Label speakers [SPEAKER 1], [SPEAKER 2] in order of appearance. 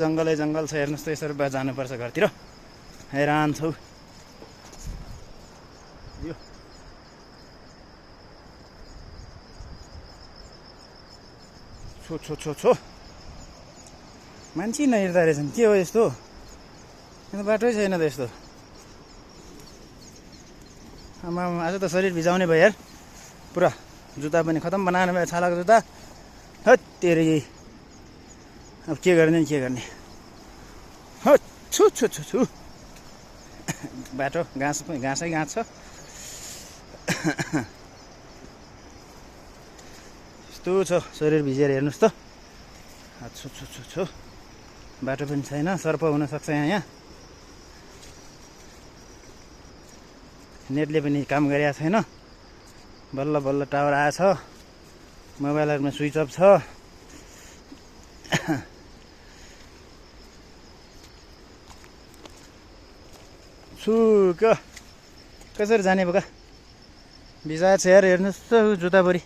[SPEAKER 1] जङ्गलै जङ्गल छ हेर्नुहोस् त यसरी जानुपर्छ घरतिर हैरान छौ यो छो छो छो छो मान्छे नहिँड्दा रहेछन् के हो यस्तो बाटै छैन त यस्तो आमा आज त शरीर भिजाउने भयो यार पुरा जुत्ता पनि खतम बनाएर भयो छालाको जुत्ता हट तेरे अब के गर्ने हो छु छु छु छु बाटो घाँसै घाँस छ यस्तो छ शरीर भिजेर हेर्नुहोस् त छु छु छु छु बाटो पनि छैन सर्प हुन सक्छ यहाँ नेटले पनि काम गरेको छैन बल्ल बल्ल टावर आएछ मोबाइलहरुमा स्विच अफ छ कसरी जाने बोका भिजा छ यार हेर्नुहोस् त जुत्ताभरि